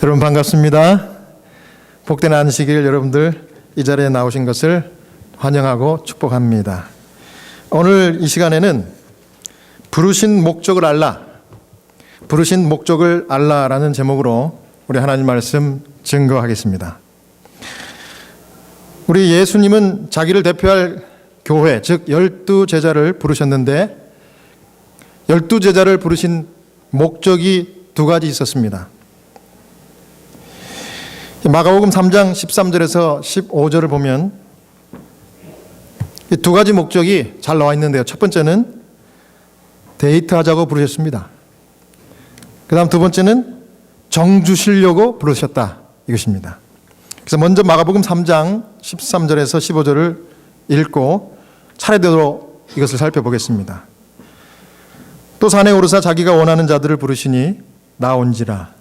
여러분 반갑습니다. 복된 안식일 여러분들 이 자리에 나오신 것을 환영하고 축복합니다. 오늘 이 시간에는 부르신 목적을 알라라는 제목으로 우리 하나님 말씀 증거하겠습니다. 우리 예수님은 자기를 대표할 교회, 즉 12제자를 부르셨는데 12제자를 부르신 목적이 두 가지 있었습니다. 마가복음 3장 13절에서 15절을 보면 이 두 가지 목적이 잘 나와 있는데요. 첫 번째는 데이트하자고 부르셨습니다. 그 다음 두 번째는 정 주시려고 부르셨다 이것입니다. 그래서 먼저 마가복음 3장 13절에서 15절을 읽고 차례대로 이것을 살펴보겠습니다. 또 산에 오르사 자기가 원하는 자들을 부르시니 나온지라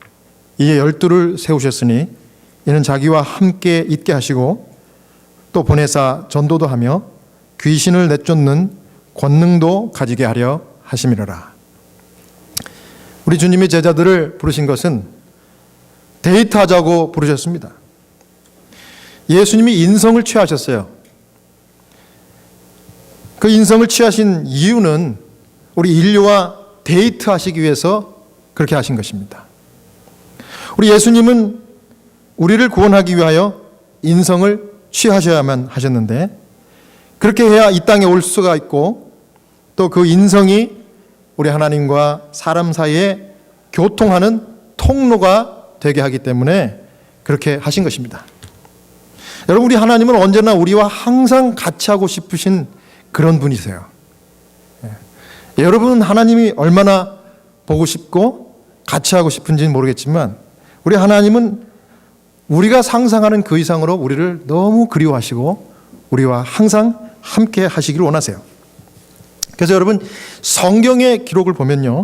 이에 12를 세우셨으니 이는 자기와 함께 있게 하시고 또 보내사 전도도 하며 귀신을 내쫓는 권능도 가지게 하려 하심이로라. 우리 주님이 제자들을 부르신 것은 데이트하자고 부르셨습니다. 예수님이 인성을 취하셨어요. 그 인성을 취하신 이유는 우리 인류와 데이트하시기 위해서 그렇게 하신 것입니다. 우리 예수님은 우리를 구원하기 위하여 인성을 취하셔야만 하셨는데 그렇게 해야 이 땅에 올 수가 있고 또 그 인성이 우리 하나님과 사람 사이에 교통하는 통로가 되게 하기 때문에 그렇게 하신 것입니다. 여러분, 우리 하나님은 언제나 우리와 항상 같이 하고 싶으신 그런 분이세요. 여러분은 하나님이 얼마나 보고 싶고 같이 하고 싶은지는 모르겠지만 우리 하나님은 우리가 상상하는 그 이상으로 우리를 너무 그리워하시고 우리와 항상 함께 하시기를 원하세요. 그래서 여러분, 성경의 기록을 보면요,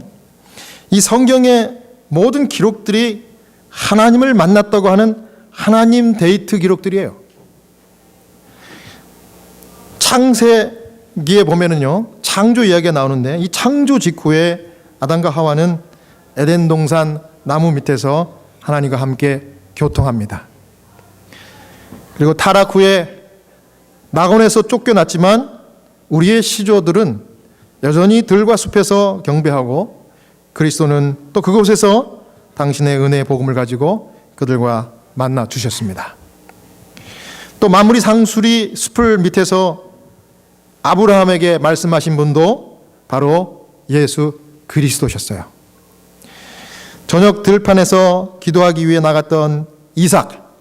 이 성경의 모든 기록들이 하나님을 만났다고 하는 하나님 데이트 기록들이에요. 창세기에 보면은요, 창조 이야기가 나오는데 이 창조 직후에 아담과 하와는 에덴 동산 나무 밑에서 하나님과 함께 교통합니다. 그리고 타락 후에 낙원에서 쫓겨났지만 우리의 시조들은 여전히 들과 숲에서 경배하고 그리스도는 또 그곳에서 당신의 은혜의 복음을 가지고 그들과 만나 주셨습니다. 또 만물이 상술이 숲을 밑에서 아브라함에게 말씀하신 분도 바로 예수 그리스도셨어요. 저녁 들판에서 기도하기 위해 나갔던 이삭,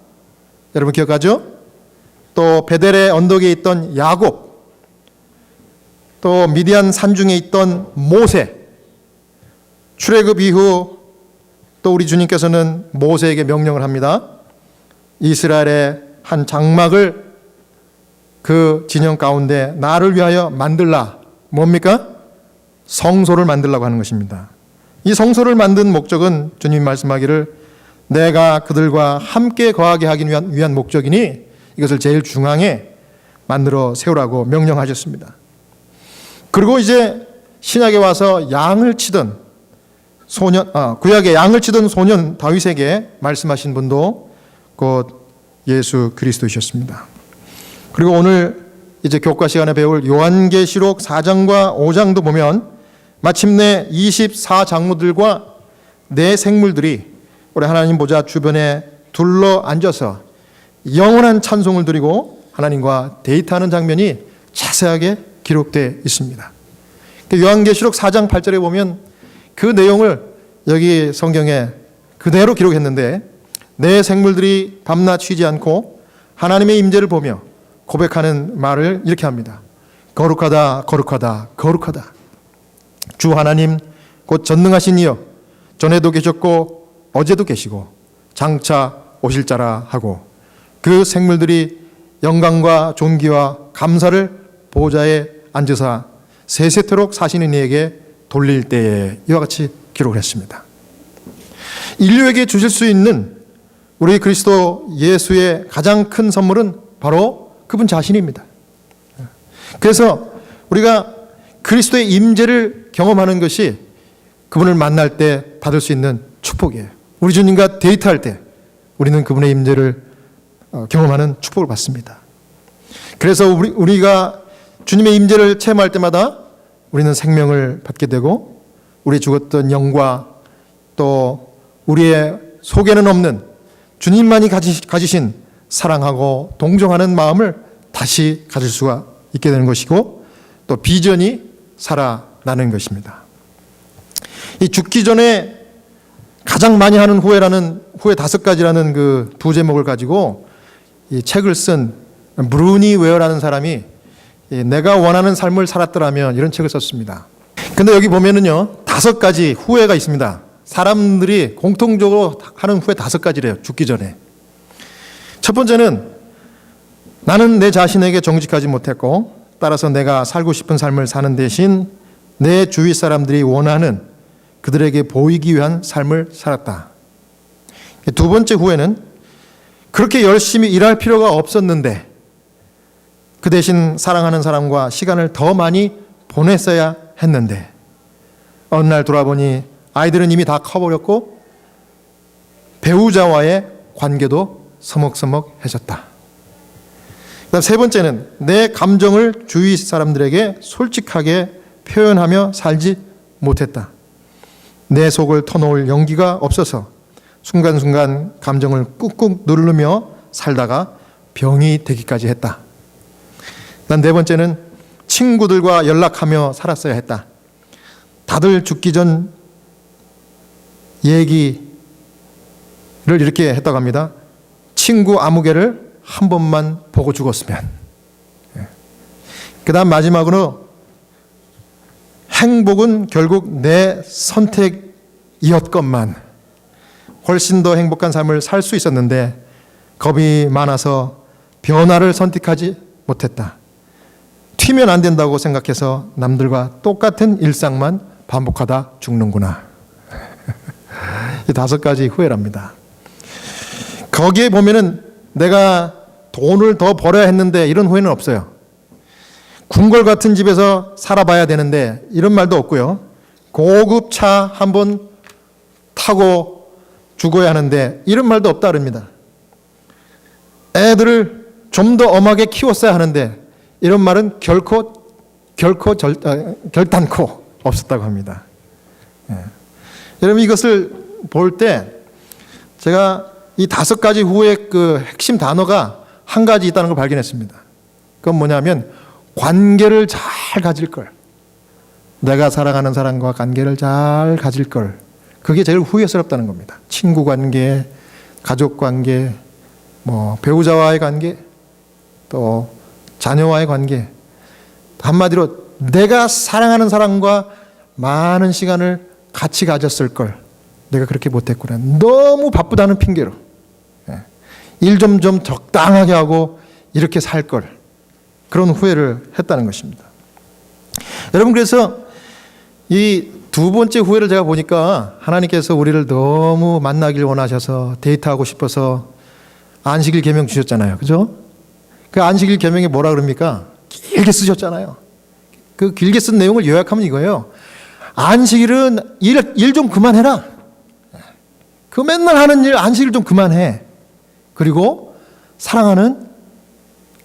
여러분 기억하죠? 또 베델의 언덕에 있던 야곱, 또 미디안 산중에 있던 모세, 출애굽 이후 또 우리 주님께서는 모세에게 명령을 합니다. 이스라엘의 한 장막을 그 진영 가운데 나를 위하여 만들라. 뭡니까? 성소를 만들라고 하는 것입니다. 이 성소를 만든 목적은 주님이 말씀하기를 내가 그들과 함께 거하게 하기 위한 목적이니 이것을 제일 중앙에 만들어 세우라고 명령하셨습니다. 그리고 이제 신약에 와서 양을 치던 구약에 양을 치던 소년 다윗에게 말씀하신 분도 곧 예수 그리스도이셨습니다. 그리고 오늘 이제 교과 시간에 배울 요한계시록 4장과 5장도 보면 마침내 24장로들과 네 생물들이 우리 하나님 보좌 주변에 둘러 앉아서 영원한 찬송을 드리고 하나님과 데이트하는 장면이 자세하게 기록되어 있습니다. 요한계시록 4장 8절에 보면 그 내용을 여기 성경에 그대로 기록했는데 네 생물들이 밤낮 쉬지 않고 하나님의 임재를 보며 고백하는 말을 이렇게 합니다. 거룩하다, 거룩하다, 거룩하다. 주 하나님 곧 전능하신 이여, 전에도 계셨고 어제도 계시고 장차 오실 자라 하고 그 생물들이 영광과 존귀와 감사를 보좌에 앉으사 세세토록 사시는 이에게 돌릴 때에 이와 같이 기록을 했습니다. 인류에게 주실 수 있는 우리 그리스도 예수의 가장 큰 선물은 바로 그분 자신입니다. 그래서 우리가 그리스도의 임재를 경험하는 것이 그분을 만날 때 받을 수 있는 축복이에요. 우리 주님과 데이트할 때 우리는 그분의 임재를 경험하는 축복을 받습니다. 그래서 우리가 주님의 임재를 체험할 때마다 우리는 생명을 받게 되고 우리 죽었던 영과 또 우리의 속에는 없는 주님만이 가지신 사랑하고 동정하는 마음을 다시 가질 수가 있게 되는 것이고 또 비전이 살아나는 것입니다. 이 죽기 전에 가장 많이 하는 후회 5가지라는 그 두 제목을 가지고 이 책을 쓴 브루니 웨어라는 사람이 내가 원하는 삶을 살았더라면 이런 책을 썼습니다. 근데 여기 보면은요 5가지 후회가 있습니다. 사람들이 공통적으로 하는 후회 5가지래요. 죽기 전에. 첫 번째는 나는 내 자신에게 정직하지 못했고 따라서 내가 살고 싶은 삶을 사는 대신 내 주위 사람들이 원하는 그들에게 보이기 위한 삶을 살았다. 두 번째 후회는 그렇게 열심히 일할 필요가 없었는데 그 대신 사랑하는 사람과 시간을 더 많이 보냈어야 했는데 어느 날 돌아보니 아이들은 이미 다 커버렸고 배우자와의 관계도 서먹서먹해졌다. 그다음 세 번째는 내 감정을 주위 사람들에게 솔직하게 표현하며 살지 못했다. 내 속을 터놓을 용기가 없어서 순간순간 감정을 꾹꾹 누르며 살다가 병이 되기까지 했다. 난 네 번째는 친구들과 연락하며 살았어야 했다. 다들 죽기 전 얘기를 이렇게 했다고 합니다. 친구 아무개를 한 번만 보고 죽었으면. 그 다음 마지막으로 행복은 결국 내 선택이었건만 훨씬 더 행복한 삶을 살 수 있었는데 겁이 많아서 변화를 선택하지 못했다. 튀면 안 된다고 생각해서 남들과 똑같은 일상만 반복하다 죽는구나. 이 5가지 후회랍니다. 거기에 보면은 내가 돈을 더 벌어야 했는데 이런 후회는 없어요. 궁궐 같은 집에서 살아봐야 되는데 이런 말도 없고요. 고급 차 한번 타고 죽어야 하는데 이런 말도 없다 그럽니다. 애들을 좀 더 엄하게 키웠어야 하는데 이런 말은 결단코 없었다고 합니다. 여러분 이것을 볼 때 제가 이 5가지 후의 그 핵심 단어가 한 가지 있다는 걸 발견했습니다. 그건 뭐냐면 관계를 잘 가질 걸. 내가 사랑하는 사람과 관계를 잘 가질 걸. 그게 제일 후회스럽다는 겁니다. 친구 관계, 가족 관계, 배우자와의 관계, 또 자녀와의 관계. 한마디로 내가 사랑하는 사람과 많은 시간을 같이 가졌을 걸. 내가 그렇게 못했구나. 너무 바쁘다는 핑계로. 일 좀 적당하게 하고 이렇게 살 걸. 그런 후회를 했다는 것입니다. 여러분 그래서 이 두 번째 후회를 제가 보니까 하나님께서 우리를 너무 만나길 원하셔서 데이트하고 싶어서 안식일 계명 주셨잖아요. 그죠? 그 안식일 계명에 뭐라 그럽니까? 길게 쓰셨잖아요. 그 길게 쓴 내용을 요약하면 이거예요. 안식일은 일 좀 그만해라. 그 맨날 하는 일 안식일 좀 그만해. 그리고 사랑하는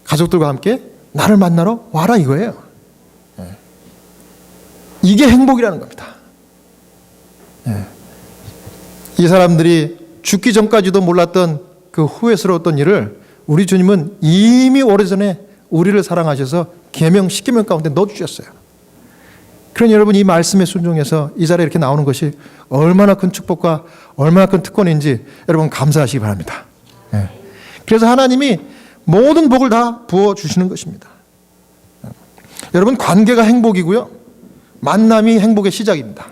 가족들과 함께 나를 만나러 와라 이거예요. 이게 행복이라는 겁니다. 이 사람들이 죽기 전까지도 몰랐던 그 후회스러웠던 일을 우리 주님은 이미 오래전에 우리를 사랑하셔서 계명 10계명 가운데 넣어주셨어요. 그러니 여러분 이 말씀에 순종해서 이 자리에 이렇게 나오는 것이 얼마나 큰 축복과 얼마나 큰 특권인지 여러분 감사하시기 바랍니다. 그래서 하나님이 모든 복을 다 부어주시는 것입니다. 여러분 관계가 행복이고요. 만남이 행복의 시작입니다.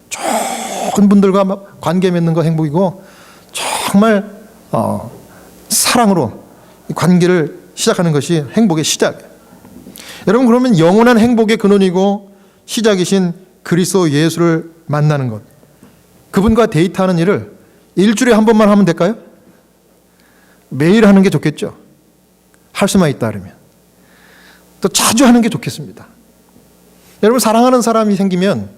좋은 분들과 관계 맺는 거 행복이고 정말 사랑으로 관계를 시작하는 것이 행복의 시작이에요. 여러분 그러면 영원한 행복의 근원이고 시작이신 그리스도 예수를 만나는 것, 그분과 데이트하는 일을 일주일에 한 번만 하면 될까요? 매일 하는 게 좋겠죠. 할 수만 있다 그러면. 또 자주 하는 게 좋겠습니다. 여러분 사랑하는 사람이 생기면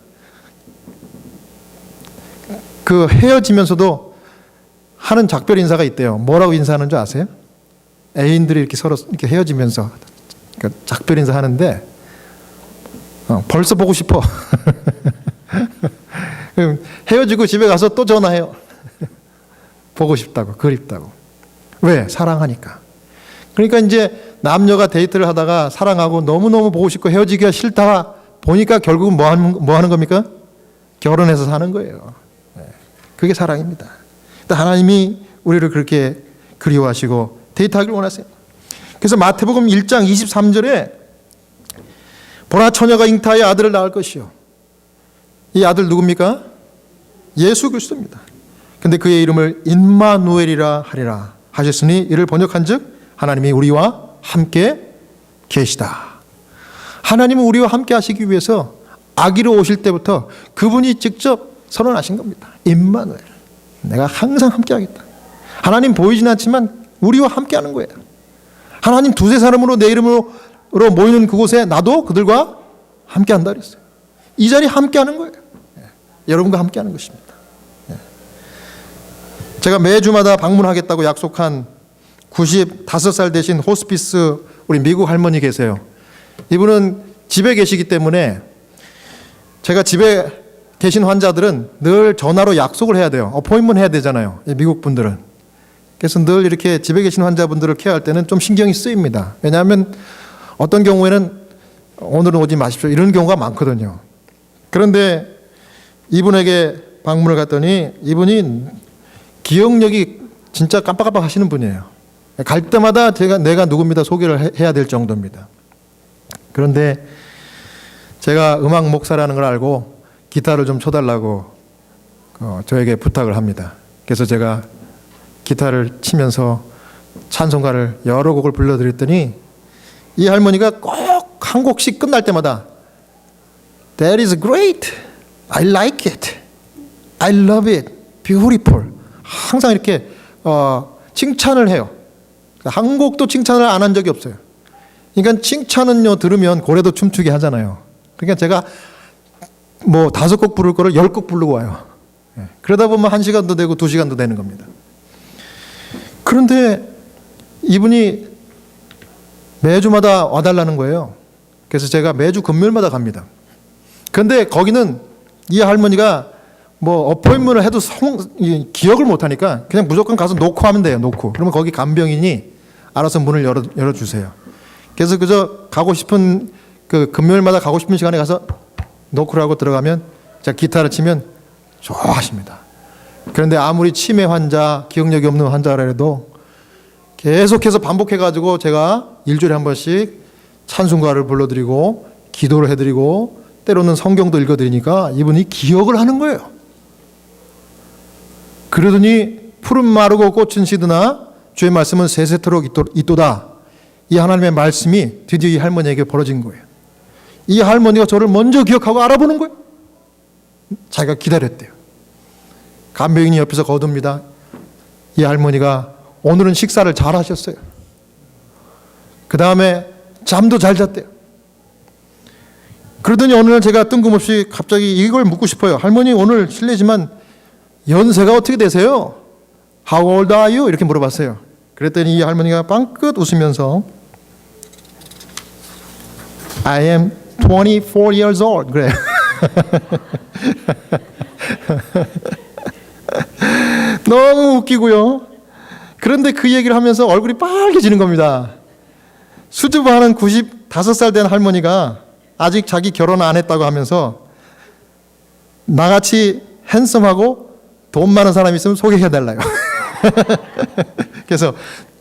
그 헤어지면서도 하는 작별 인사가 있대요. 뭐라고 인사하는 줄 아세요? 애인들이 이렇게 서로 이렇게 헤어지면서 작별 인사 하는데 벌써 보고 싶어. 헤어지고 집에 가서 또 전화해요. 보고 싶다고, 그립다고. 왜? 사랑하니까. 그러니까 이제 남녀가 데이트를 하다가 사랑하고 너무너무 보고 싶고 헤어지기가 싫다 보니까 결국은 뭐 하는 겁니까? 결혼해서 사는 거예요. 그게 사랑입니다. 하나님이 우리를 그렇게 그리워하시고 데이트하기를 원하세요. 그래서 마태복음 1장 23절에 보라 처녀가 잉타하여 아들을 낳을 것이요. 이 아들 누굽니까? 예수 그리스도입니다. 근데 그의 이름을 임마누엘이라 하리라 하셨으니 이를 번역한즉 하나님이 우리와 함께 계시다. 하나님은 우리와 함께 하시기 위해서 아기로 오실 때부터 그분이 직접 선언하신 겁니다. 임마누엘. 내가 항상 함께 하겠다. 하나님 보이진 않지만 우리와 함께 하는 거예요. 하나님 두세 사람으로 내 이름으로 모이는 그곳에 나도 그들과 함께 한다 그랬어요. 이 자리에 함께 하는 거예요. 여러분과 함께 하는 것입니다. 제가 매주마다 방문하겠다고 약속한 95살 되신 호스피스 우리 미국 할머니 계세요. 이분은 집에 계시기 때문에 제가 집에 계신 환자들은 늘 전화로 약속을 해야 돼요. 어포인트먼트 해야 되잖아요. 미국 분들은. 그래서 늘 이렇게 집에 계신 환자분들을 케어할 때는 좀 신경이 쓰입니다. 왜냐하면 어떤 경우에는 오늘은 오지 마십시오 이런 경우가 많거든요. 그런데 이분에게 방문을 갔더니 이분이 기억력이 진짜 깜빡깜빡 하시는 분이에요. 갈 때마다 내가 누굽니다 소개를 해야 될 정도입니다. 그런데 제가 음악 목사라는 걸 알고 기타를 좀 쳐달라고 저에게 부탁을 합니다. 그래서 제가 기타를 치면서 찬송가를 여러 곡을 불러드렸더니 이 할머니가 꼭 한 곡씩 끝날 때마다 That is great. I like it. I love it. Beautiful. 항상 이렇게 칭찬을 해요. 한 곡도 칭찬을 안 한 적이 없어요. 그러니까 칭찬은요 들으면 고래도 춤추게 하잖아요. 그러니까 제가 뭐 5곡 부를 거를 10곡 부르고 와요. 그러다 보면 1시간도 되고 2시간도 되는 겁니다. 그런데 이분이 매주마다 와달라는 거예요. 그래서 제가 매주 금요일마다 갑니다. 그런데 거기는 이 할머니가 뭐 어포인트를 해도 기억을 못하니까 그냥 무조건 가서 놓고 하면 돼요. 놓고. 그러면 거기 간병인이 알아서 문을 열어주세요. 그래서 그저 가고 싶은 그 금요일마다 가고 싶은 시간에 가서 노크라고 들어가면 제가 기타를 치면 좋아하십니다. 그런데 아무리 치매 환자, 기억력이 없는 환자라도 계속해서 반복해가지고 제가 일주일에 한 번씩 찬송가를 불러드리고 기도를 해드리고 때로는 성경도 읽어드리니까 이분이 기억을 하는 거예요. 그러더니 푸른 마르고 꽃은 시드나 주의 말씀은 세세토록 있도다. 이 하나님의 말씀이 드디어 이 할머니에게 벌어진 거예요. 이 할머니가 저를 먼저 기억하고 알아보는 거예요. 자기가 기다렸대요. 간병인이 옆에서 거둡니다. 이 할머니가 오늘은 식사를 잘 하셨어요. 그 다음에 잠도 잘 잤대요. 그러더니 어느 날 제가 뜬금없이 갑자기 이걸 묻고 싶어요. 할머니 오늘 실례지만 연세가 어떻게 되세요? How old are you? 이렇게 물어봤어요. 그랬더니 이 할머니가 빵긋 웃으면서 I am 24 years old. 그래요. 너무 웃기고요. 그런데 그 얘기를 하면서 얼굴이 빨개지는 겁니다. 수줍어하는 95살 된 할머니가 아직 자기 결혼 안 했다고 하면서 나같이 핸섬하고 돈 많은 사람이 있으면 소개해달라요. 그래서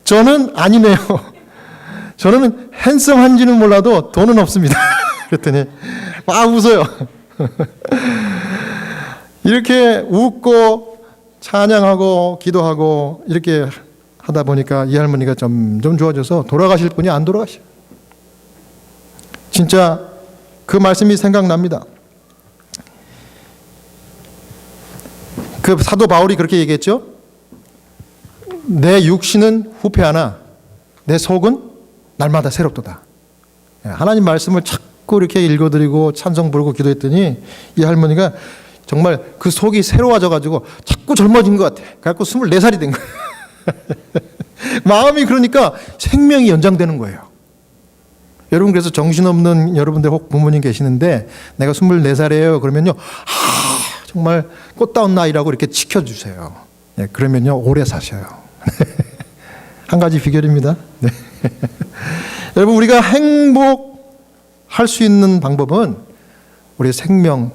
저는 아니네요. 저는 핸섬한지는 몰라도 돈은 없습니다. 그랬더니 막 웃어요. 이렇게 웃고 찬양하고 기도하고 이렇게 하다 보니까 이 할머니가 점점 좋아져서 돌아가실 분이 안 돌아가셔요. 진짜 그 말씀이 생각납니다. 그 사도 바울이 그렇게 얘기했죠. 내 육신은 후패하나 내 속은 날마다 새롭도다. 하나님 말씀을 자꾸 이렇게 읽어드리고 찬송 부르고 기도했더니 이 할머니가 정말 그 속이 새로워져가지고 자꾸 젊어진 것 같아. 그래갖고 24살이 된 거예요. 마음이 그러니까 생명이 연장되는 거예요. 여러분, 그래서 정신없는 여러분들 혹 부모님 계시는데 내가 24살이에요 그러면요, 정말 꽃다운 나이라고 이렇게 지켜주세요. 예, 그러면요 오래 사셔요. 한 가지 비결입니다. 네. 여러분, 우리가 행복할 수 있는 방법은 우리 생명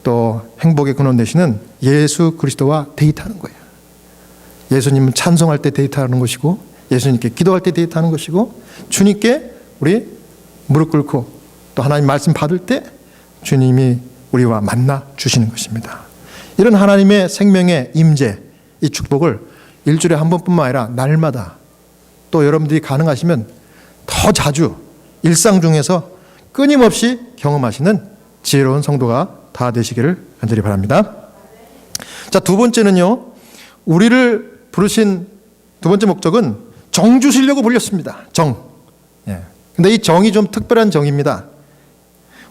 또 행복의 근원 되시는 예수 그리스도와 데이트하는 거예요. 예수님은 찬송할 때 데이트하는 것이고, 예수님께 기도할 때 데이트하는 것이고, 주님께 우리 무릎 꿇고 또 하나님 말씀 받을 때 주님이 우리와 만나 주시는 것입니다. 이런 하나님의 생명의 임재, 이 축복을 일주일에 한 번뿐만 아니라 날마다, 또 여러분들이 가능하시면 더 자주 일상 중에서 끊임없이 경험하시는 지혜로운 성도가 다 되시기를 간절히 바랍니다. 자, 두 번째는요, 우리를 부르신 두 번째 목적은 정 주시려고 불렸습니다. 정. 예. 근데 이 정이 좀 특별한 정입니다.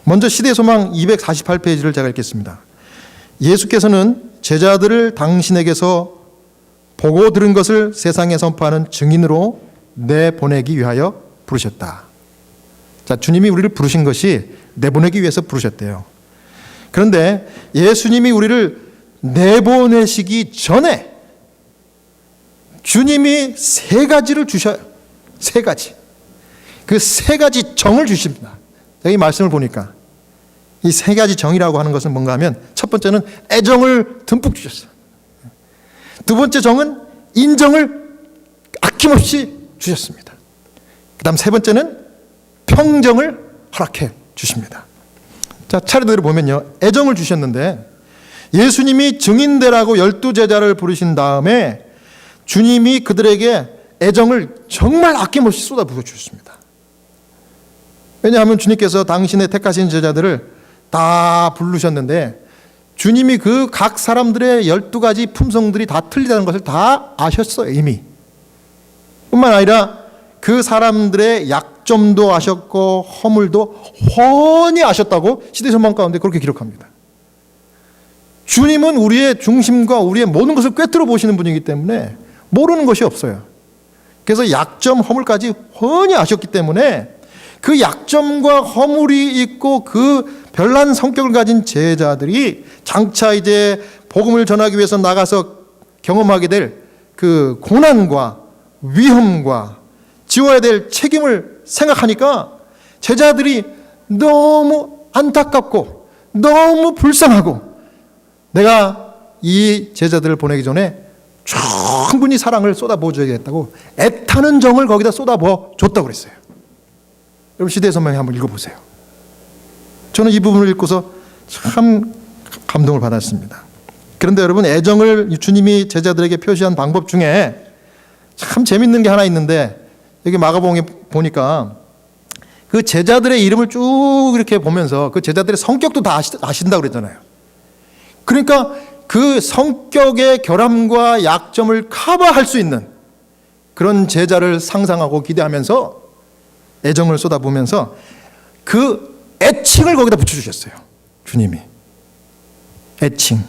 먼저 시대소망 248페이지를 제가 읽겠습니다. 예수께서는 제자들을 당신에게서 보고 들은 것을 세상에 선포하는 증인으로 내보내기 위하여 부르셨다. 자, 주님이 우리를 부르신 것이 내보내기 위해서 부르셨대요. 그런데 예수님이 우리를 내보내시기 전에 주님이 세 가지를 주셔요. 세 가지. 그 세 가지 정을 주십니다. 이 말씀을 보니까 이 세 가지 정이라고 하는 것은 뭔가 하면, 첫 번째는 애정을 듬뿍 주셨어요. 두 번째 정은 인정을 아낌없이 주셨습니다. 그 다음 세 번째는 평정을 허락해 주십니다. 자, 차례대로 보면요, 애정을 주셨는데 예수님이 증인되라고 12제자를 부르신 다음에 주님이 그들에게 애정을 정말 아낌없이 쏟아부어 주셨습니다. 왜냐하면 주님께서 당신의 택하신 제자들을 다 부르셨는데 주님이 그 각 사람들의 12가지 품성들이 다 틀리다는 것을 다 아셨어요, 이미. 뿐만 아니라 그 사람들의 약점도 아셨고 허물도 훤히 아셨다고 시대소망 가운데 그렇게 기록합니다. 주님은 우리의 중심과 우리의 모든 것을 꿰뚫어 보시는 분이기 때문에 모르는 것이 없어요. 그래서 약점, 허물까지 훤히 아셨기 때문에 그 약점과 허물이 있고 그 별난 성격을 가진 제자들이 장차 이제 복음을 전하기 위해서 나가서 경험하게 될 그 고난과 위험과 지워야 될 책임을 생각하니까 제자들이 너무 안타깝고 너무 불쌍하고, 내가 이 제자들을 보내기 전에 충분히 사랑을 쏟아부어 줘야겠다고 애타는 정을 거기다 쏟아부어 줬다고 그랬어요. 여러분, 시대소망에 한번 읽어보세요. 저는 이 부분을 읽고서 참 감동을 받았습니다. 그런데 여러분, 애정을 주님이 제자들에게 표시한 방법 중에 참 재밌는 게 하나 있는데, 여기 마가복음에 보니까 그 제자들의 이름을 쭉 이렇게 보면서 그 제자들의 성격도 다 아신다고 그랬잖아요. 그러니까 그 성격의 결함과 약점을 커버할 수 있는 그런 제자를 상상하고 기대하면서 애정을 쏟아부으면서 그 애칭을 거기다 붙여주셨어요, 주님이. 애칭.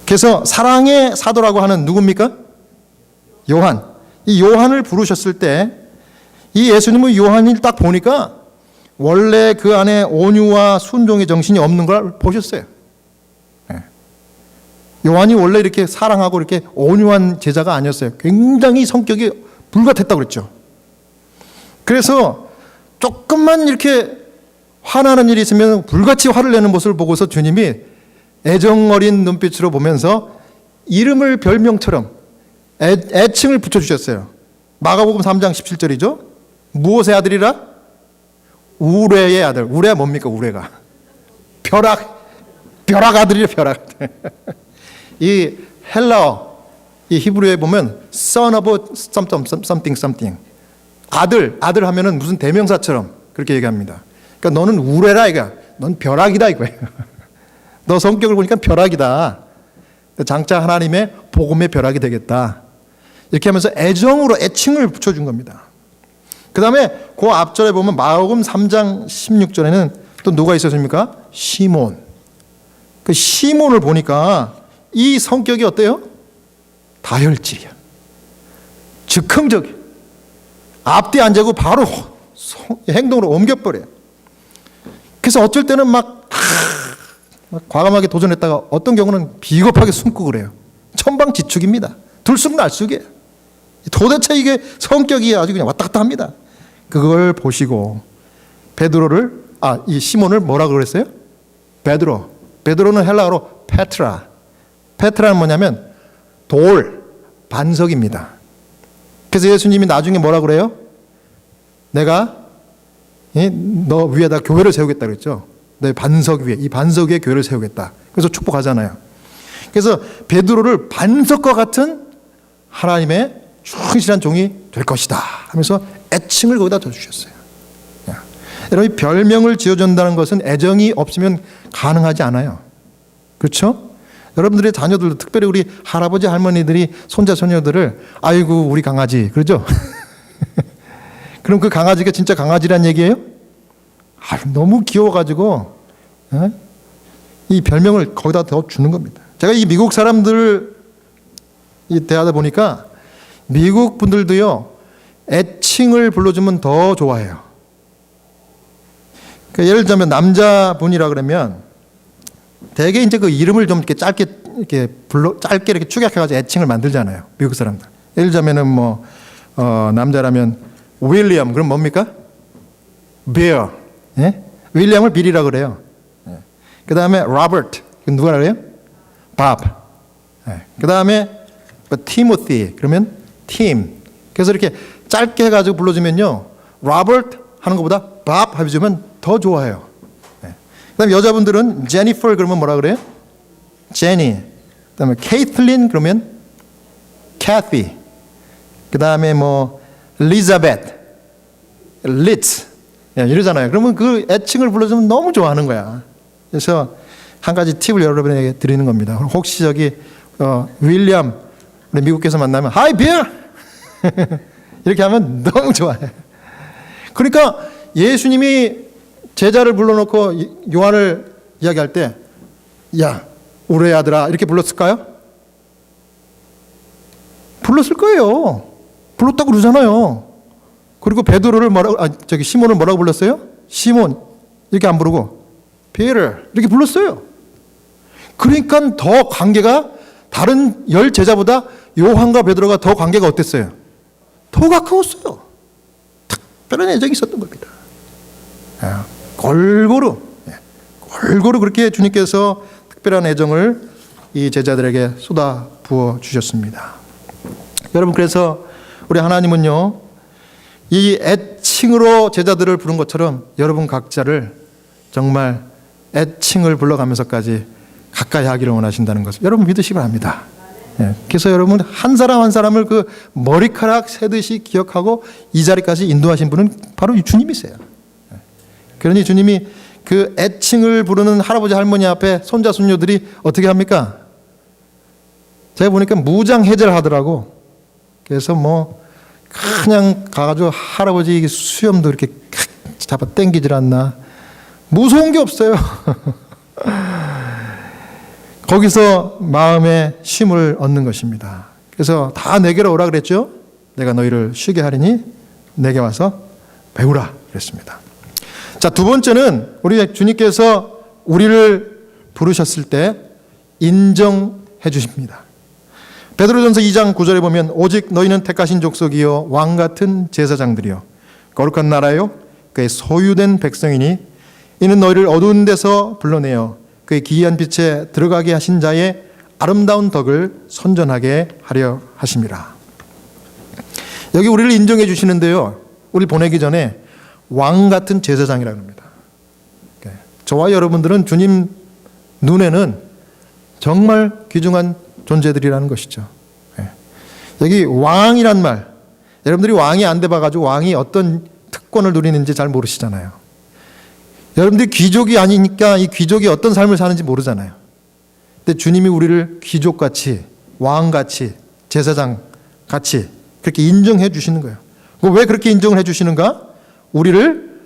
그래서 사랑의 사도라고 하는 누굽니까? 요한. 이 요한을 부르셨을 때 이 예수님은 요한을 딱 보니까 원래 그 안에 온유와 순종의 정신이 없는 걸 보셨어요. 요한이 원래 이렇게 사랑하고 이렇게 온유한 제자가 아니었어요. 굉장히 성격이 불같았다고 그랬죠. 그래서 조금만 이렇게 화나는 일이 있으면 불같이 화를 내는 모습을 보고서 주님이 애정 어린 눈빛으로 보면서 이름을 별명처럼 애칭을 붙여주셨어요. 마가복음 3장 17절이죠. 무엇의 아들이라? 우레의 아들. 우레가 뭡니까? 우레가 벼락 아들이래. 벼락. 이 헬라어, 이 히브리어에 보면 son of something 아들 하면은 무슨 대명사처럼 그렇게 얘기합니다. 그러니까 너는 우레라 이거야. 넌 벼락이다 이거예요. 너 성격을 보니까 벼락이다. 장차 하나님의 복음의 벼락이 되겠다. 이렇게 하면서 애정으로 애칭을 붙여준 겁니다. 그 다음에 그 앞절에 보면 마가복음 3장 16절에는 또 누가 있었습니까? 시몬. 그 시몬을 보니까 이 성격이 어때요? 다혈질이야. 즉흥적이야. 앞뒤 안 재고 바로 행동으로 옮겨버려요. 그래서 어쩔 때는 막 과감하게 도전했다가 어떤 경우는 비겁하게 숨고 그래요. 천방지축입니다. 들쑥날쑥이에요. 도대체 이게 성격이 아주 그냥 왔다 갔다 합니다. 그걸 보시고 베드로를 이 시몬을 뭐라고 그랬어요? 베드로는 헬라어로 페트라. 페트라는 뭐냐면 돌, 반석입니다. 그래서 예수님이 나중에 뭐라고 그래요? 내가 너 위에다 교회를 세우겠다 그랬죠. 내 반석 위에, 이 반석 위에 교회를 세우겠다. 그래서 축복하잖아요. 그래서 베드로를 반석과 같은 하나님의 충실한 종이 될 것이다 하면서 애칭을 거기다 둬주셨어요. 여러분, 별명을 지어준다는 것은 애정이 없으면 가능하지 않아요. 그렇죠? 여러분들의 자녀들도, 특별히 우리 할아버지 할머니들이 손자 손녀들을 아이고 우리 강아지 그러죠? 그럼 그 강아지가 진짜 강아지란 얘기예요? 너무 귀여워가지고 이 별명을 거기다 더 주는 겁니다. 제가 이 미국 사람들을 대하다 보니까 미국 분들도요 애칭을 불러주면 더 좋아해요. 그러니까 예를 들자면 남자분이라 그러면 대개 이제 그 이름을 좀 이렇게 짧게 이렇게 축약해가지고 애칭을 만들잖아요. 미국 사람들. 예를 들자면은 남자라면 윌리엄, 그럼 뭡니까? 베어. 예? 윌리엄을 빌이라 그래요. 예. 그 다음에 로버트, 누가 그래요? 밥. 예. 그 다음에 티모티, 그러면 팀. 그래서 이렇게 짧게 해가지고 불러주면요, 로버트 하는 것보다 밥 해주면 더 좋아해요. 예. 그 다음에 여자분들은 제니퍼 그러면 뭐라 그래요? 제니. 그 다음에 케이틀린 그러면 캐티. 그 다음에 리자베트, 리츠 이러잖아요. 그러면 그 애칭을 불러주면 너무 좋아하는 거야. 그래서 한 가지 팁을 여러분에게 드리는 겁니다. 혹시 윌리엄 미국에서 만나면 Hi Bill 이렇게 하면 너무 좋아해. 그러니까 예수님이 제자를 불러놓고 요한을 이야기할 때 야 우리 아들아 이렇게 불렀을까요? 불렀을 거예요. 불렀다고 그러잖아요. 그리고 베드로를 시몬을 뭐라고 불렀어요? 시몬 이렇게 안 부르고 베르 이렇게 불렀어요. 그러니까 더 관계가 다른 10 제자보다 요한과 베드로가 더 관계가 어땠어요? 더 가까웠어요. 특별한 애정이 있었던 겁니다. 골고루 그렇게 주님께서 특별한 애정을 이 제자들에게 쏟아 부어 주셨습니다. 여러분, 그래서 우리 하나님은요 이 애칭으로 제자들을 부른 것처럼 여러분 각자를 정말 애칭을 불러가면서까지 가까이 하기를 원하신다는 것을 여러분 믿으시기 바랍니다. 그래서 여러분 한 사람 한 사람을 그 머리카락 세듯이 기억하고 이 자리까지 인도하신 분은 바로 이 주님이세요. 그러니 주님이 그 애칭을 부르는 할아버지 할머니 앞에 손자 손녀들이 어떻게 합니까? 제가 보니까 무장해제를 하더라고. 그래서 그냥 가가지고 할아버지 수염도 이렇게 잡아 당기질 않나. 무서운 게 없어요. 거기서 마음의 쉼을 얻는 것입니다. 그래서 다 내게로 오라 그랬죠. 내가 너희를 쉬게 하리니 내게 와서 배우라 그랬습니다. 자, 두 번째는 우리 주님께서 우리를 부르셨을 때 인정해 주십니다. 베드로전서 2장 9절에 보면 오직 너희는 택하신 족속이요 왕 같은 제사장들이요 거룩한 나라요 그의 소유된 백성이니 이는 너희를 어두운 데서 불러내어 그의 기이한 빛에 들어가게 하신 자의 아름다운 덕을 선전하게 하려 하심이라. 여기 우리를 인정해 주시는데요, 우리 보내기 전에 왕 같은 제사장이라고 합니다. 저와 여러분들은 주님 눈에는 정말 귀중한 존재들이라는 것이죠. 여기 왕이란 말, 여러분들이 왕이 안 돼봐가지고 왕이 어떤 특권을 누리는지 잘 모르시잖아요. 여러분들이 귀족이 아니니까 이 귀족이 어떤 삶을 사는지 모르잖아요. 근데 주님이 우리를 귀족같이, 왕같이, 제사장같이 그렇게 인정해 주시는 거예요. 왜 그렇게 인정을 해 주시는가? 우리를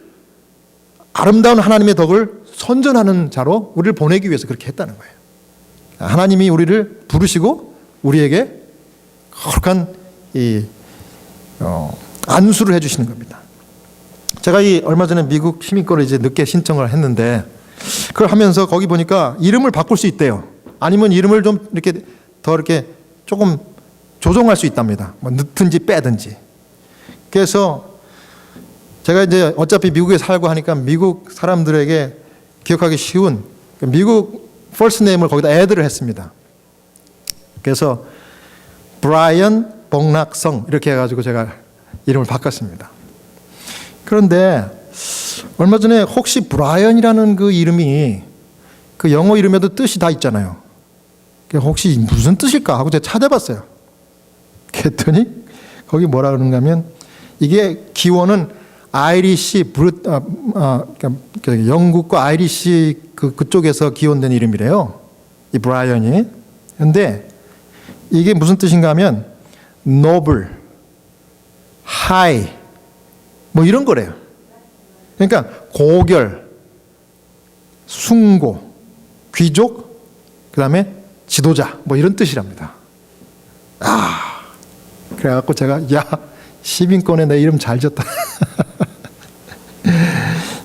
아름다운 하나님의 덕을 선전하는 자로 우리를 보내기 위해서 그렇게 했다는 거예요. 하나님이 우리를 부르시고 우리에게 거룩한 안수를 해주시는 겁니다. 제가 얼마 전에 미국 시민권을 이제 늦게 신청을 했는데 그걸 하면서 거기 보니까 이름을 바꿀 수 있대요. 아니면 이름을 좀 이렇게 더 이렇게 조금 조정할 수 있답니다. 뭐 넣든지 빼든지. 그래서 제가 이제 어차피 미국에 살고 하니까 미국 사람들에게 기억하기 쉬운 미국 퍼스트 네임을 거기다 애드를 했습니다. 그래서 브라이언 복락성 이렇게 해가지고 제가 이름을 바꿨습니다. 그런데 얼마 전에 혹시 브라이언이라는 그 이름이 그 영어 이름에도 뜻이 다 있잖아요. 혹시 무슨 뜻일까 하고 제가 찾아봤어요. 그랬더니 거기 뭐라 그러는가 하면 이게 기원은 아이리시 영국과 아이리시 그쪽에서 기원된 이름이래요. 이 브라이언이. 그런데 이게 무슨 뜻인가 하면 노블, 하이 뭐 이런 거래요. 그러니까 고결, 숭고, 귀족, 그다음에 지도자 뭐 이런 뜻이랍니다. 그래갖고 제가 시민권에 내 이름 잘 지었다.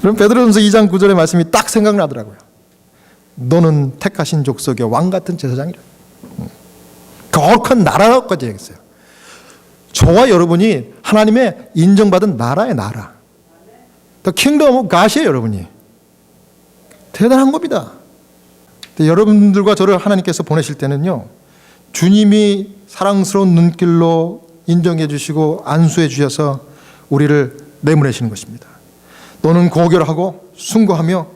그럼 베드로전서 2장 9절의 말씀이 딱 생각나더라고요. 너는 택하신 족속의 왕 같은 제사장이라. 거룩한 나라까지 얘기했어요. 저와 여러분이 하나님의 인정받은 나라의 나라. The kingdom of God이에요, 여러분이. 대단한 겁니다. 여러분들과 저를 하나님께서 보내실 때는요, 주님이 사랑스러운 눈길로 인정해 주시고 안수해 주셔서 우리를 내보내시는 것입니다. 너는 고결하고 숭고하며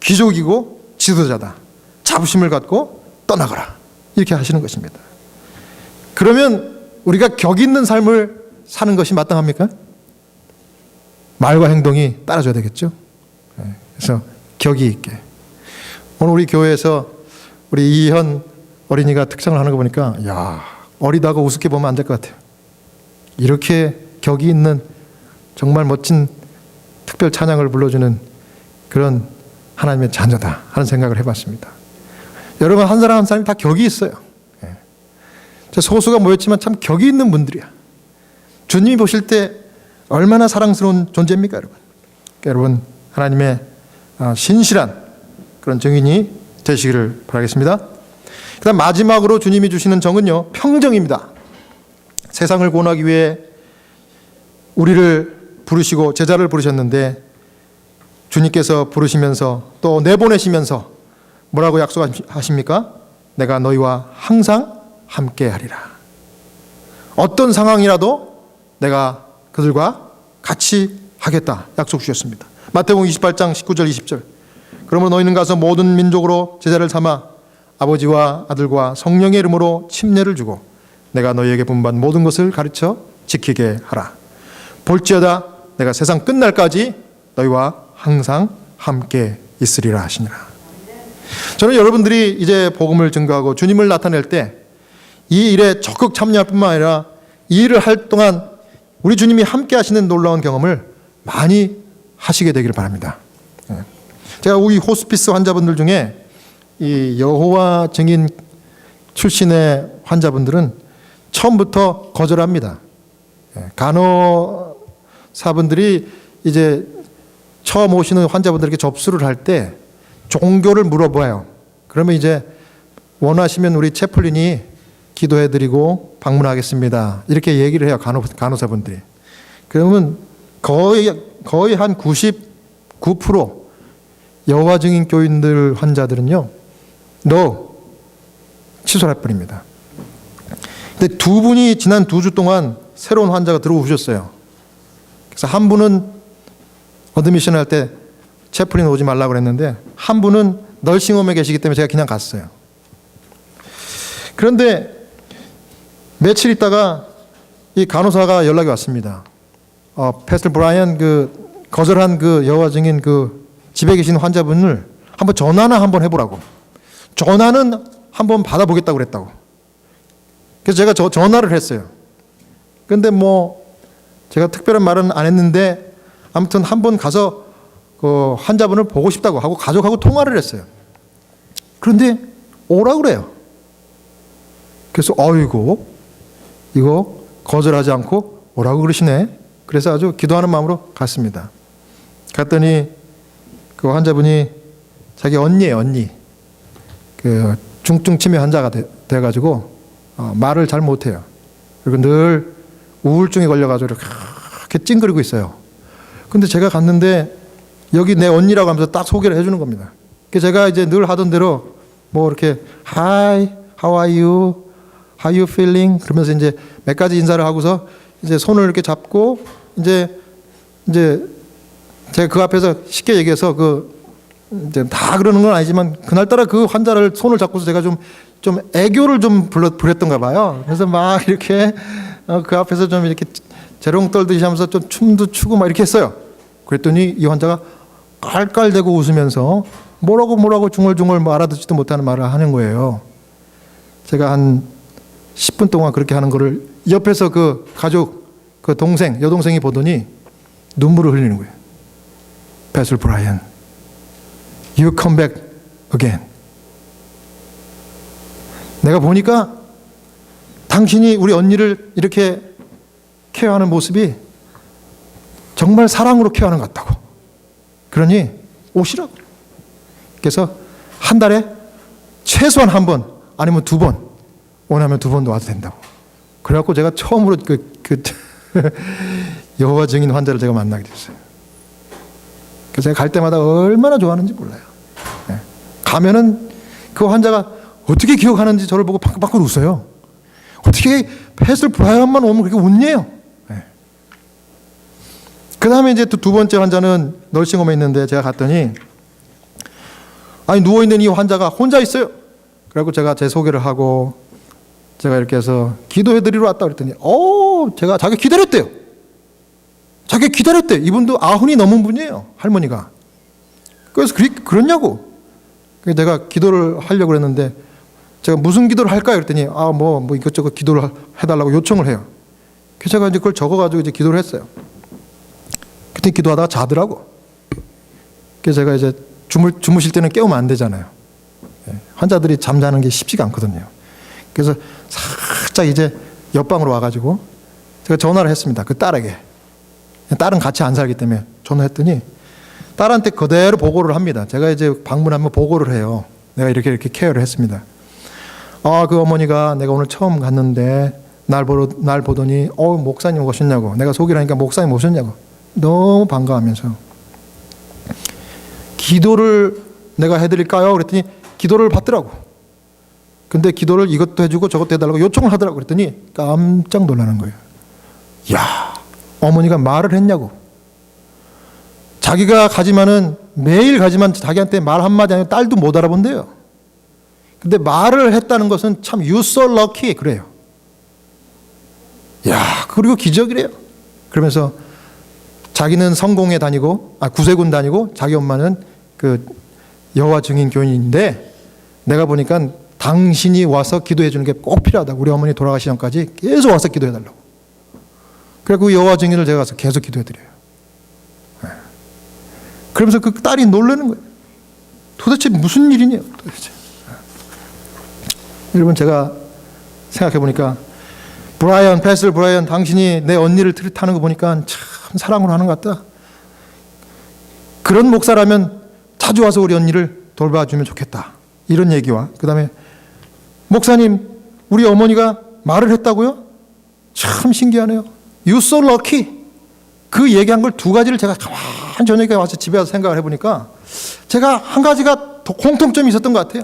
귀족이고 지도자다. 자부심을 갖고 떠나가라. 이렇게 하시는 것입니다. 그러면 우리가 격 있는 삶을 사는 것이 마땅합니까? 말과 행동이 따라줘야 되겠죠. 그래서 격이 있게. 오늘 우리 교회에서 우리 이현 어린이가 특장을 하는 거 보니까 어리다고 우습게 보면 안 될 것 같아요. 이렇게 격이 있는 정말 멋진 특별 찬양을 불러주는 그런 하나님의 자녀다 하는 생각을 해봤습니다. 여러분 한 사람 한 사람이 다 격이 있어요. 소수가 모였지만 참 격이 있는 분들이야. 주님이 보실 때 얼마나 사랑스러운 존재입니까, 여러분? 여러분 하나님의 신실한 그런 증인이 되시기를 바라겠습니다. 그다음 마지막으로 주님이 주시는 정은요, 평정입니다. 세상을 구원하기 위해 우리를 부르시고 제자를 부르셨는데 주님께서 부르시면서 또 내보내시면서 뭐라고 약속하십니까? 내가 너희와 항상 함께 하리라. 어떤 상황이라도 내가 그들과 같이 하겠다 약속 주셨습니다. 마태복음 28장 19절 20절. 그러므로 너희는 가서 모든 민족으로 제자를 삼아 아버지와 아들과 성령의 이름으로 침례를 주고 내가 너희에게 분부한 모든 것을 가르쳐 지키게 하라. 볼지어다 내가 세상 끝날까지 너희와 항상 함께 있으리라 하시니라. 저는 여러분들이 이제 복음을 증거하고 주님을 나타낼 때 이 일에 적극 참여할 뿐만 아니라 이 일을 할 동안 우리 주님이 함께 하시는 놀라운 경험을 많이 하시게 되기를 바랍니다. 제가 우리 호스피스 환자분들 중에 이 여호와 증인 출신의 환자분들은 처음부터 거절합니다. 간호사분들이 이제 처음 오시는 환자분들에게 접수를 할 때 종교를 물어봐요. 그러면 이제 원하시면 우리 채플린이 기도해드리고 방문하겠습니다. 이렇게 얘기를 해요. 간호사분들이. 그러면 거의 한 99% 여호와 증인 교인들 환자들은요, 취소할 뿐입니다. 근데 두 분이 지난 2주 동안 새로운 환자가 들어오셨어요. 그래서 한 분은 어드미션 할 때 채플린 오지 말라고 그랬는데 한 분은 널싱홈에 계시기 때문에 제가 그냥 갔어요. 그런데 며칠 있다가 이 간호사가 연락이 왔습니다. 패스터 브라이언 거절한 여호와 증인 집에 계신 환자분을 한번 전화나 한번 해보라고. 전화는 한번 받아보겠다고 그랬다고. 그래서 제가 전화를 했어요. 그런데 제가 특별한 말은 안 했는데 아무튼 한번 가서 그 환자분을 보고 싶다고 하고 가족하고 통화를 했어요. 그런데 오라고 그래요. 그래서 어이구 이거 거절하지 않고 오라고 그러시네. 그래서 아주 기도하는 마음으로 갔습니다. 갔더니 그 환자분이 자기 언니예요, 언니. 그 중증 치매 환자가 돼가지고 말을 잘 못해요. 그리고 늘 우울증에 걸려가지고 이렇게 찡그리고 있어요. 근데 제가 갔는데 여기 내 언니라고 하면서 딱 소개를 해주는 겁니다. 그래서 제가 이제 늘 하던 대로 뭐 이렇게 Hi, how are you? How you feeling? 그러면서 이제 몇 가지 인사를 하고서 이제 손을 이렇게 잡고 이제 제가 그 앞에서 쉽게 얘기해서 이제 다 그러는 건 아니지만 그날따라 그 환자를 손을 잡고서 제가 좀 애교를 좀 부렸던가 봐요. 그래서 막 이렇게 그 앞에서 좀 이렇게 재롱 떨듯이 하면서 좀 춤도 추고 막 이렇게 했어요. 그랬더니 이 환자가 깔깔대고 웃으면서 뭐라고 중얼중얼 뭐 알아듣지도 못하는 말을 하는 거예요. 제가 한 10분 동안 그렇게 하는 거를 옆에서 그 가족, 그 동생, 여동생이 보더니 눈물을 흘리는 거예요. 패슬 브라이언, you come back again. 내가 보니까 당신이 우리 언니를 이렇게 케어하는 모습이 정말 사랑으로 케어하는 것 같다고. 그러니 오시라고. 그래서 한 달에 최소한 한 번 아니면 두 번, 원하면 두 번도 와도 된다고. 그래갖고 제가 처음으로 여호와 증인 환자를 제가 만나게 됐어요. 그래서 제가 갈 때마다 얼마나 좋아하는지 몰라요. 네. 가면은 그 환자가 어떻게 기억하는지 저를 보고 바글바글 웃어요. 어떻게 패슬 브라이언만 오면 그렇게 웃네요. 네. 그 다음에 이제 또 두 번째 환자는 널싱홈에 있는데 제가 갔더니 아니 누워있는 이 환자가 혼자 있어요. 그래갖고 제가 제 소개를 하고 제가 이렇게 해서 기도해드리러 왔다 그랬더니 제가 자기 기다렸대요. 자기 기다렸대. 이분도 90이 넘은 분이에요. 할머니가. 그래서 그랬냐고. 그래서 내가 기도를 하려고 그랬는데 제가 무슨 기도를 할까요? 그랬더니 뭐 이것저것 기도를 해달라고 요청을 해요. 그래서 제가 이제 그걸 적어가지고 이제 기도를 했어요. 그때 기도하다가 자더라고. 그래서 제가 이제 주무실 때는 깨우면 안 되잖아요. 환자들이 잠자는 게 쉽지가 않거든요. 그래서 살짝 이제 옆방으로 와가지고 제가 전화를 했습니다. 그 딸에게. 딸은 같이 안 살기 때문에 전화했더니 딸한테 그대로 보고를 합니다. 제가 이제 방문하면 보고를 해요. 내가 이렇게 케어를 했습니다. 그 어머니가 내가 오늘 처음 갔는데 날 보더니 목사님 오셨냐고. 내가 소개를 하니까 목사님 오셨냐고. 너무 반가워하면서 기도를 내가 해드릴까요? 그랬더니 기도를 받더라고. 근데 기도를 이것도 해주고 저것도 해달라고 요청을 하더라고. 그랬더니 깜짝 놀라는 거예요. 야, 어머니가 말을 했냐고. 자기가 가지만은 매일 가지만 자기한테 말 한마디 아니면 딸도 못 알아본대요. 근데 말을 했다는 것은 참 you so lucky 그래요. 야, 그리고 기적이래요. 그러면서 자기는 성공회 다니고 구세군 다니고 자기 엄마는 그 여호와 증인 교인인데 내가 보니까 당신이 와서 기도해 주는 게 꼭 필요하다고. 우리 어머니 돌아가시 전까지 계속 와서 기도해 달라고. 그래서 여호와 증인을 제가 가서 계속 기도해 드려요. 그러면서 그 딸이 놀라는 거예요. 도대체 무슨 일이냐 도대체. 여러분 제가 생각해 보니까 패슬 브라이언 당신이 내 언니를 트릿하는 거 보니까 참 사랑으로 하는 것 같다. 그런 목사라면 자주 와서 우리 언니를 돌봐주면 좋겠다. 이런 얘기와 그 다음에 목사님 우리 어머니가 말을 했다고요? 참 신기하네요. You so lucky. 그 얘기한 걸 두 가지를 제가 가만히 저녁에 와서 집에 와서 생각을 해보니까 제가 한 가지가 공통점이 있었던 것 같아요.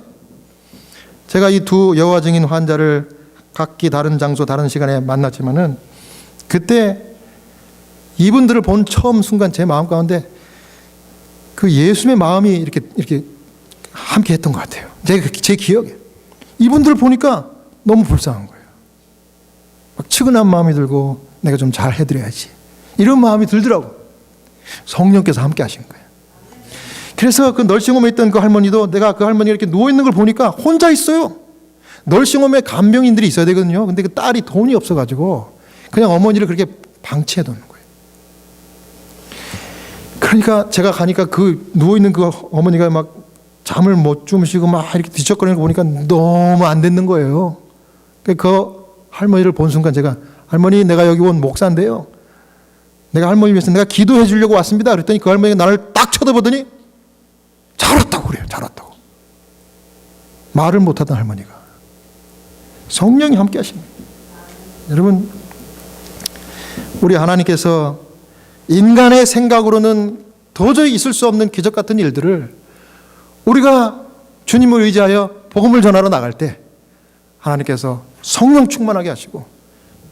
제가 이 두 여호와 증인 환자를 각기 다른 장소 다른 시간에 만났지만은 그때 이분들을 본 처음 순간 제 마음 가운데 그 예수님의 마음이 이렇게 함께 했던 것 같아요. 제 기억에. 이분들을 보니까 너무 불쌍한 거예요. 막 측은한 마음이 들고 내가 좀 잘 해드려야지. 이런 마음이 들더라고. 성령께서 함께 하신 거예요. 그래서 그 널싱홈에 있던 그 할머니도 내가 그 할머니가 이렇게 누워있는 걸 보니까 혼자 있어요. 널싱홈에 간병인들이 있어야 되거든요. 근데 그 딸이 돈이 없어가지고 그냥 어머니를 그렇게 방치해 놓는 거예요. 그러니까 제가 가니까 그 누워있는 그 어머니가 막 잠을 못 주무시고 막 이렇게 뒤척거리는 거 보니까 너무 안 됐는 거예요. 그 할머니를 본 순간 제가, 할머니 내가 여기 온 목사인데요, 내가 할머니 위해서 내가 기도해 주려고 왔습니다. 그랬더니 그 할머니가 나를 딱 쳐다보더니 잘 왔다고 그래요. 잘 왔다고. 말을 못하던 할머니가. 성령이 함께 하십니다. 여러분, 우리 하나님께서 인간의 생각으로는 도저히 있을 수 없는 기적 같은 일들을 우리가 주님을 의지하여 복음을 전하러 나갈 때 하나님께서 성령 충만하게 하시고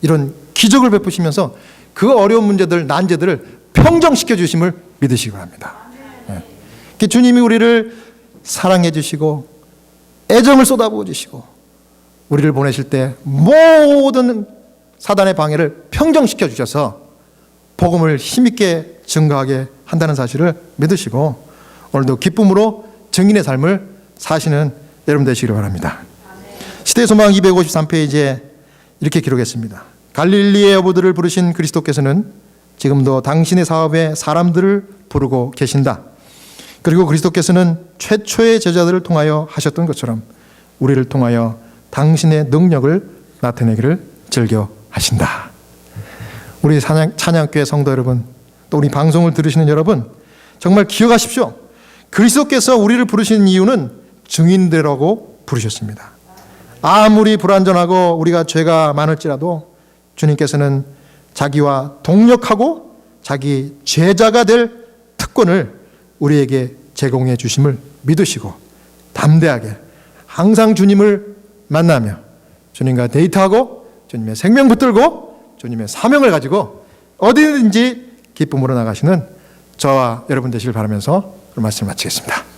이런 기적을 베푸시면서 그 어려운 문제들, 난제들을 평정시켜 주심을 믿으시기 바랍니다. 네. 주님이 우리를 사랑해 주시고 애정을 쏟아부어 주시고 우리를 보내실 때 모든 사단의 방해를 평정시켜 주셔서 복음을 힘있게 증거하게 한다는 사실을 믿으시고 오늘도 기쁨으로 증인의 삶을 사시는 여러분 되시기를 바랍니다. 시대소망 253페이지에 이렇게 기록했습니다. 갈릴리의 여부들을 부르신 그리스도께서는 지금도 당신의 사업에 사람들을 부르고 계신다. 그리고 그리스도께서는 최초의 제자들을 통하여 하셨던 것처럼 우리를 통하여 당신의 능력을 나타내기를 즐겨 하신다. 우리 찬양교회 성도 여러분, 또 우리 방송을 들으시는 여러분, 정말 기억하십시오. 그리스도께서 우리를 부르신 이유는 증인되라고 부르셨습니다. 아무리 불완전하고 우리가 죄가 많을지라도 주님께서는 자기와 동력하고 자기 제자가 될 특권을 우리에게 제공해 주심을 믿으시고 담대하게 항상 주님을 만나며 주님과 데이트하고 주님의 생명 붙들고 주님의 사명을 가지고 어디든지 기쁨으로 나가시는 저와 여러분 되시길 바라면서 말씀을 마치겠습니다.